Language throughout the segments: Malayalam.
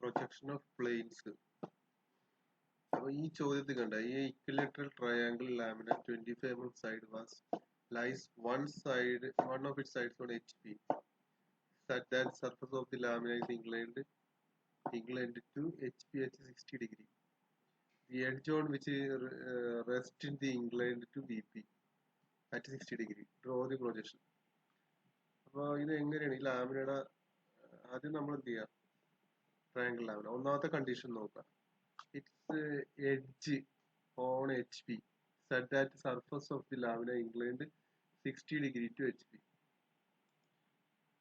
Projection of planes. അപ്പൊ ഈ ചോദ്യത്തിൽ കണ്ട ഈ equilateral triangle lamina 25 mm side was lies one of its sides on HP such that surface of the lamina is inclined to HP at 60 degree. The edge on which rests in the inclined to VP at 60 degree. Draw the projection. അപ്പോൾ ഇത് എങ്ങനെയാണ് ഈ ലാമിനയുടെ ആദ്യം നമ്മൾ എന്ത് ചെയ്യുക? ട്രയാംഗിൾ ലാമിന ഒന്നാമത്തെ കണ്ടീഷൻ നോക്കാം. It's edge on HP such that surface of the lamina inclined 60 degree to HP.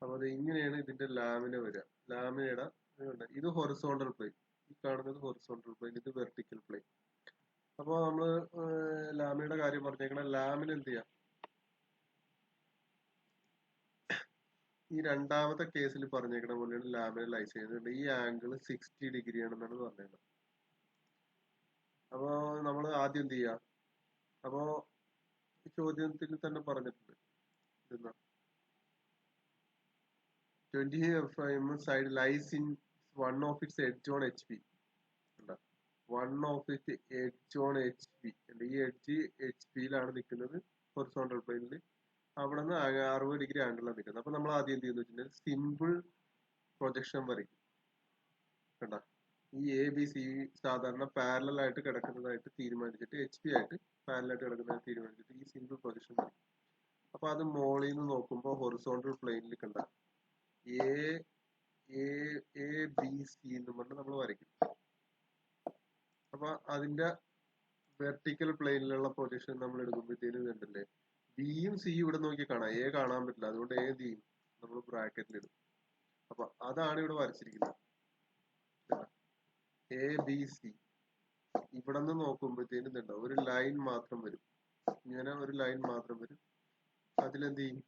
അപ്പോൾ അത് ഇങ്ങനെയാണ് ഇതിന്റെ ലാമിന വരിക. ലാമിനയുടെ ഇത് ഹൊറിസോണ്ടൽ പ്ലെയിൻ, ഈ കാണുന്നത് ഹൊറിസോണ്ടൽ പ്ലെയിൻ, ഇത് വെർട്ടിക്കൽ പ്ലെയിൻ. അപ്പോൾ നമ്മൾ ലാമിനയുടെ കാര്യം പറഞ്ഞേക്കണ ലാമിന എന്ത് ചെയ്യാം? ഈ രണ്ടാമത്തെ കേസിൽ പറഞ്ഞേക്കണ പോലെയാണ് ലാമിന ലൈസ് ചെയ്യുന്നത്. ഈ ആംഗിൾ 60 ഡിഗ്രി ആണെന്നാണ് പറഞ്ഞേക്കുന്നത്. അപ്പോൾ നമ്മൾ ആദ്യം എന്ത് ചെയ്യുക? അപ്പോൾ ഈ ചോദ്യത്തിൽ തന്നെ പറഞ്ഞിട്ടുണ്ട് ഇതെന്നാ 25 mm side lies in one of its edge on HP. one of its edge on HP. ഈ എഡ്ജ് HP-യിലാണ് നിൽക്കുന്നത്, ഹൊറിസോണ്ടൽ പ്ലെയിനിൽ. അവിടെ നിന്ന് 60 ഡിഗ്രി ആംഗിളിലാണ് നിൽക്കുന്നത്. അപ്പൊ നമ്മൾ ആദ്യം എന്ത് ചെയ്യുന്നു വെച്ചിട്ടുണ്ടെങ്കിൽ സിമ്പിൾ പ്രൊജക്ഷൻ വരയ്ക്കും. കണ്ട ഈ ABC സാധാരണ പാരലൽ ആയിട്ട് കിടക്കുന്നതായിട്ട് തീരുമാനിച്ചിട്ട് HP ആയിട്ട് പാരലൽ ആയിട്ട് കിടക്കുന്നതായിട്ട് തീരുമാനിച്ചിട്ട് ഈ സിമ്പിൾ പ്രൊജക്ഷൻ വരയ്ക്കും. അപ്പൊ അത് മോളിൽ നിന്ന് നോക്കുമ്പോൾ ഹൊറിസോണ്ടൽ പ്ലെയിനിൽ കണ്ട ABC എന്ന് പറഞ്ഞ് നമ്മൾ വരയ്ക്കും. അപ്പൊ അതിന്റെ വെർട്ടിക്കൽ പ്ലെയിനിലുള്ള പ്രൊജക്ഷൻ നമ്മൾ എടുക്കുമ്പോഴത്തേനും കണ്ടില്ലേ, ബിയും സിയും ഇവിടെ നോക്കി കാണാം, എ കാണാൻ പറ്റില്ല. അതുകൊണ്ട് എ ചെയ്യും നമ്മൾ ബ്രാക്കറ്റിൽ ഇടും. അപ്പൊ അതാണ് ഇവിടെ വരച്ചിരിക്കുന്നത്. ABC ഇവിടെ നിന്ന് നോക്കുമ്പോഴത്തേനും ഇതുണ്ടാവും, ഒരു ലൈൻ മാത്രം വരും, ഇങ്ങനെ ഒരു ലൈൻ മാത്രം വരും. അതിലെന്ത് ചെയ്യും?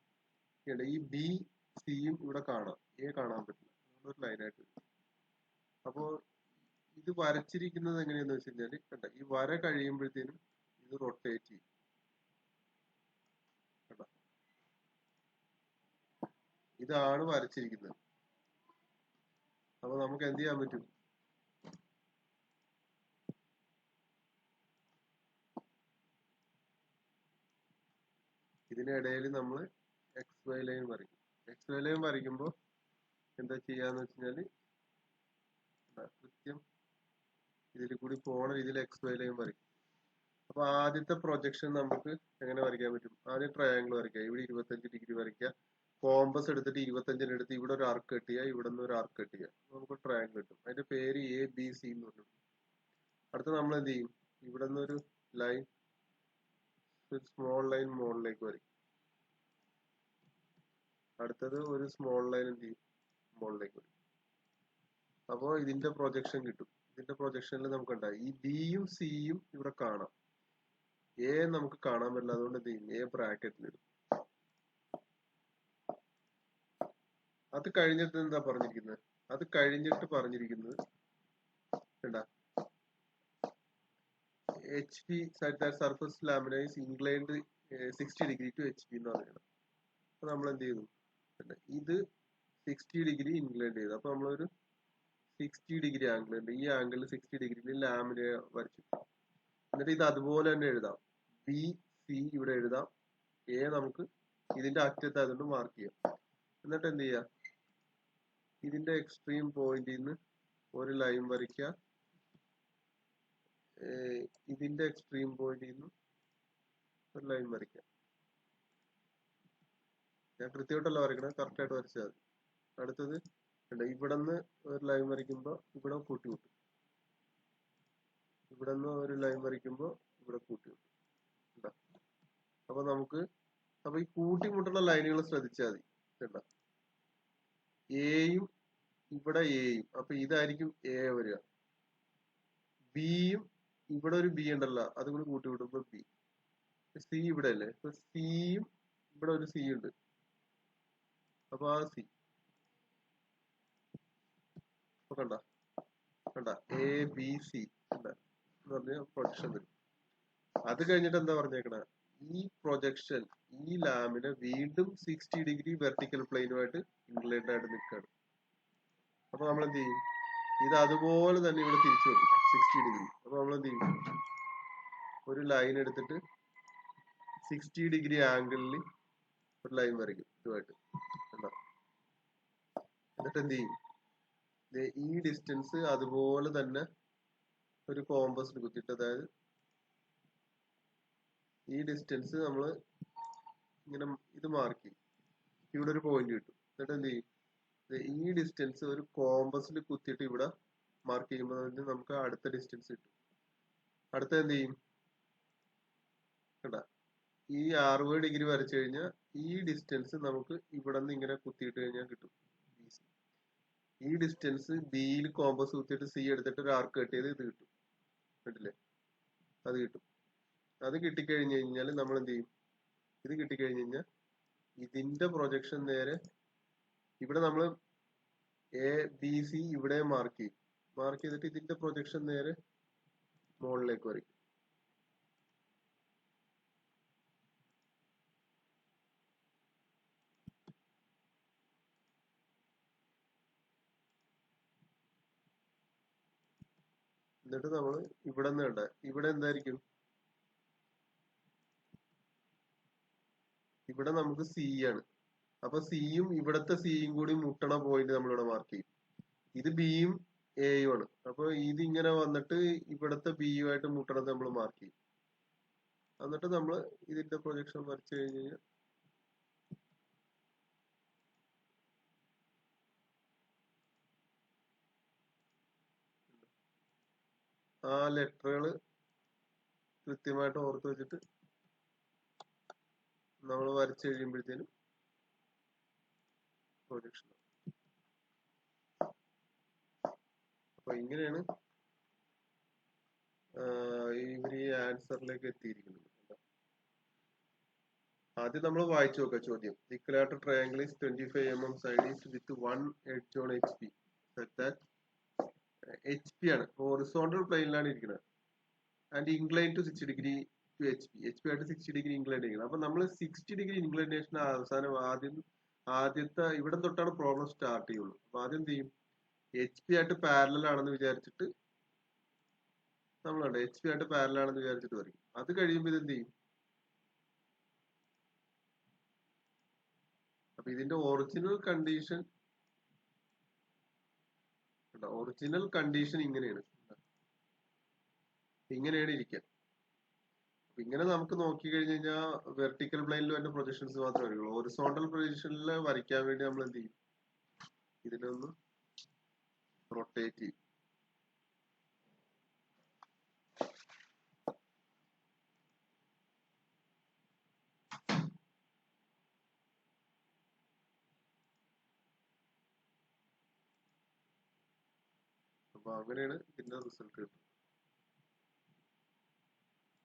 ഈ ബി സിയും ഇവിടെ കാണാം, എ കാണാൻ പറ്റില്ല, ഒരു ലൈനായിട്ട് വരും. അപ്പോ ഇത് വരച്ചിരിക്കുന്നത് എങ്ങനെയാന്ന് വെച്ച് കഴിഞ്ഞാല് കണ്ട ഈ വര കഴിയുമ്പോഴത്തേനും ഇത് റൊട്ടേറ്റ് ചെയ്യും. കണ്ട ഇതാണ് വരച്ചിരിക്കുന്നത്. അപ്പൊ നമുക്ക് എന്ത് ചെയ്യാൻ പറ്റും? ഇതിനിടയിൽ നമ്മൾ XY ലൈൻ വരയ്ക്കും. XY ലൈൻ വരയ്ക്കുമ്പോൾ എന്താ ചെയ്യാന്ന് വെച്ച് കഴിഞ്ഞാല് കൃത്യം ഇതിൽ കൂടി പോണ രീതിയിൽ XY ലൈൻ വരയ്ക്കും. അപ്പൊ ആദ്യത്തെ പ്രൊജക്ഷൻ നമുക്ക് എങ്ങനെ വരയ്ക്കാൻ പറ്റും? ആദ്യം ട്രയാംഗിൾ വരയ്ക്കുക. ഇവിടെ 25 ഡിഗ്രി വരയ്ക്കുക. കോമ്പസ് എടുത്തിട്ട് 25 എടുത്ത് ഇവിടെ ഒരു ആർക്ക് കട്ട് ചെയ്യുക, ഇവിടെ നിന്ന് ഒരു ആർക്ക് കട്ട് ചെയ്യുക. നമുക്ക് ട്രയാംഗിൾ കിട്ടും. അതിന്റെ പേര് ABC എന്ന് പറഞ്ഞു. അടുത്ത നമ്മൾ എന്ത് ചെയ്യും? ഇവിടെ നിന്ന് ഒരു ലൈൻ, ഒരു സ്മോൾ ലൈൻ മുകളിലേക്ക് വരയ്ക്കും. അടുത്തത് ഒരു സ്മോൾ ലൈൻ എന്ത് ചെയ്യും? മുകളിലേക്ക് വരും. അപ്പോൾ ഇതിന്റെ പ്രൊജക്ഷൻ കിട്ടും. ഇതിന്റെ പ്രൊജക്ഷനിൽ നമുക്ക് ഉണ്ടാവും ഈ ബിയും സിയും ഇവിടെ കാണാം, എ നമുക്ക് കാണാൻ പറ്റില്ല. അതുകൊണ്ട് എന്ത് ചെയ്യും? എ ബ്രാക്കറ്റിലിടും. അത് കഴിഞ്ഞിട്ട് എന്താ പറഞ്ഞിരിക്കുന്നത്? അത് കഴിഞ്ഞിട്ട് പറഞ്ഞിരിക്കുന്നത് കണ്ട HP surface lamina is inclined 60 degree to HP എന്ന് പറയുന്നത്. അപ്പൊ നമ്മൾ എന്ത് ചെയ്തു? ഇത് 60 ഡിഗ്രി ഇൻക്ലൈൻഡ് ചെയ്തു. അപ്പൊ നമ്മളൊരു 60 ഡിഗ്രി ആംഗിൾ ഉണ്ട്. ഈ ആംഗിളിൽ 60 ഡിഗ്രിയിൽ ലാമിന വരച്ചു. എന്നിട്ട് ഇത് അതുപോലെ തന്നെ എഴുതാം. BC ഇവിടെ എഴുതാം, എ നമുക്ക് ഇതിന്റെ അറ്റത്ത് അതുകൊണ്ട് മാർക്ക് ചെയ്യാം. എന്നിട്ട് എന്ത് ചെയ്യാം? ഇതിന്റെ എക്സ്ട്രീം പോയിന്റിൽ നിന്ന് ഒരു ലൈൻ വരയ്ക്കുക. ഇതിന്റെ എക്സ്ട്രീം പോയിന്റിൽ നിന്ന് ഒരു ലൈൻ വരയ്ക്കുക. ഞാൻ കൃത്യമായിട്ടല്ല വരയ്ക്കണേ, കറക്റ്റ് ആയിട്ട് വരച്ചാൽ മതി. അടുത്തത് ഇവിടെ നിന്ന് ഒരു ലൈൻ വരയ്ക്കുമ്പോൾ ഇവിടെ കൂട്ടിമുട്ടും, ഇവിടെ നിന്ന് ഒരു ലൈൻ വരയ്ക്കുമ്പോൾ ഇവിടെ കൂട്ടിമുട്ടും. അപ്പൊ നമുക്ക് ഈ കൂട്ടിമുട്ടുള്ള ലൈനുകൾ ശ്രദ്ധിച്ചാൽ മതി. കണ്ട എയും ഇവിടെ എയും, അപ്പൊ ഇതായിരിക്കും എ വരിക. ബിയും ഇവിടെ ഒരു ബി ഉണ്ടല്ലോ, അതും കൂടി കൂട്ടിമുട്ടുമ്പോ ബി. സി ഇവിടെ അല്ലേ, അപ്പൊ സിയും ഇവിടെ ഒരു സി ഉണ്ട്, അപ്പൊ ആ സി. അപ്പൊ കണ്ട ABC എന്ന് പറഞ്ഞ പ്രൊജക്ഷൻ വരും. അത് കഴിഞ്ഞിട്ട് എന്താ പറഞ്ഞേക്കണ? ഈ പ്രൊജക്ഷൻ, ഈ ലാമിന് വീണ്ടും 60 ഡിഗ്രി വെർട്ടിക്കൽ പ്ലെയിനുമായിട്ട് ഇൻക്ലൈൻഡ് ആയിട്ട് നിൽക്കുകയാണ്. അപ്പൊ നമ്മൾ എന്ത് ചെയ്യും? ഇത് അതുപോലെ തന്നെ ഇവിടെ തിരിച്ചു വെക്കും 60 ഡിഗ്രി. അപ്പൊ നമ്മൾ എന്ത് ചെയ്യും, ഒരു ലൈൻ എടുത്തിട്ട് 60 ഡിഗ്രി ആംഗിളിൽ ഒരു ലൈൻ വരയ്ക്കും ഇതുമായിട്ട്. കണ്ടോ? എന്നിട്ട് എന്ത് ചെയ്യും, ഈ ഡിസ്റ്റൻസ് അതുപോലെ തന്നെ ഒരു കോമ്പസിൽ കുത്തിയിട്ട്, അതായത് ഈ ഡിസ്റ്റൻസ് നമ്മൾ ഇങ്ങനെ ഇത് മാർക്ക് ചെയ്യും. ഇവിടെ ഒരു പോയിന്റ് കിട്ടും. എന്നിട്ട് എന്ത് ചെയ്യും, ഈ ഡിസ്റ്റൻസ് ഒരു കോമ്പസിൽ കുത്തിയിട്ട് ഇവിടെ മാർക്ക് ചെയ്യുമ്പോൾ നമുക്ക് അടുത്ത ഡിസ്റ്റൻസ് കിട്ടും. അടുത്ത എന്ത് ചെയ്യും, കണ്ട ഈ 60 ഡിഗ്രി വരച്ചു കഴിഞ്ഞാൽ ഈ ഡിസ്റ്റൻസ് നമുക്ക് ഇവിടെ നിന്ന് ഇങ്ങനെ കുത്തിയിട്ട് കഴിഞ്ഞാൽ കിട്ടും. ഈ ഡിസ്റ്റൻസ് ബിയിൽ കോമ്പസ് കുത്തിയിട്ട് സി എടുത്തിട്ട് ഒരു ആർക്ക് കട്ട് ചെയ്ത് ഇത് കിട്ടും. കണ്ടില്ലേ? അത് കിട്ടും. അത് കിട്ടിക്കഴിഞ്ഞു കഴിഞ്ഞാൽ നമ്മൾ എന്ത് ചെയ്യും, ഇത് കിട്ടിക്കഴിഞ്ഞു കഴിഞ്ഞാൽ ഇതിന്റെ പ്രൊജക്ഷൻ നേരെ ഇവിടെ നമ്മൾ എ ബി സി ഇവിടെ മാർക്ക് ചെയ്യും. മാർക്ക് ചെയ്തിട്ട് ഇതിന്റെ പ്രൊജക്ഷൻ നേരെ മുകളിലേക്ക് വരയ്ക്കും. എന്നിട്ട് നമ്മൾ ഇവിടെ നിന്ന് കണ്ട ഇവിടെ എന്തായിരിക്കും, ഇവിടെ നമുക്ക് സി ആണ്. അപ്പൊ സിയും ഇവിടത്തെ സിയും കൂടി മുട്ടണ പോയിന്റ് നമ്മളിവിടെ മാർക്ക് ചെയ്യും. ഇത് ബിയും എയും ആണ്. അപ്പൊ ഇത് ഇങ്ങനെ വന്നിട്ട് ഇവിടത്തെ ബിയുമായിട്ട് മുട്ടണത് നമ്മൾ മാർക്ക് ചെയ്യും. എന്നിട്ട് നമ്മൾ ഇതിന്റെ പ്രൊജക്ഷൻ വരച്ചു കഴിഞ്ഞ് കഴിഞ്ഞാൽ ആ ലെറ്ററുകൾ കൃത്യമായിട്ട് ഓർത്ത് വെച്ചിട്ട് നമ്മൾ വരച്ചു കഴിയുമ്പോഴത്തേനും പ്രൊജക്ഷൻ. അപ്പൊ ഇങ്ങനെയാണ് ഇവർ ഈ ആൻസറിലേക്ക് എത്തിയിരിക്കുന്നത്. ആദ്യം നമ്മൾ വായിച്ചു നോക്കാം ചോദ്യം. Equilateral triangle is 25 mm side is with 1 edge on HP. HP ആണ്, ഹോറിസോണ്ടൽ പ്ലെയിനിലാണ് ഇരിക്കുന്നത്. And incline to 60 degree to HP ആയിട്ട് 60 ഡിഗ്രി ഇൻക്ലൈൻ ചെയ്യണം. അപ്പൊ നമ്മൾ 60 ഡിഗ്രി ഇൻക്ലൈനേഷൻ അവസാനം ആദ്യത്തെ ഇവിടെ തൊട്ടാണ് പ്രോബ്ലം സ്റ്റാർട്ട് ചെയ്യുള്ളൂ. അപ്പൊ ആദ്യം എന്ത് ചെയ്യും, HP ആയിട്ട് പാരലൽ ആണെന്ന് വിചാരിച്ചിട്ട് നമ്മളുണ്ട് HP ആയിട്ട് പാരലൽ ആണെന്ന് വിചാരിച്ചിട്ട് വരയ്ക്കും. അത് കഴിയുമ്പോൾ ഇത് എന്ത് ചെയ്യും, അപ്പൊ ഇതിന്റെ ഒറിജിനൽ കണ്ടീഷൻ ഇങ്ങനെയാണ് ഇരിക്കുക. ഇങ്ങനെ നമുക്ക് നോക്കി കഴിഞ്ഞ് കഴിഞ്ഞാൽ വെർട്ടിക്കൽ പ്ലെയിനിൽ വരുന്ന പ്രൊജക്ഷൻസ് മാത്രമേ വരികയുള്ളൂ. ഹൊറിസോണ്ടൽ പൊസിഷനിൽ വരയ്ക്കാൻ വേണ്ടി നമ്മൾ എന്ത് ചെയ്യും, ഇതിനൊന്ന് റൊട്ടേറ്റ് ചെയ്യും. അപ്പൊ അങ്ങനെയാണ് ഇതിന്റെ റിസൾട്ട് കിട്ടുന്നത്.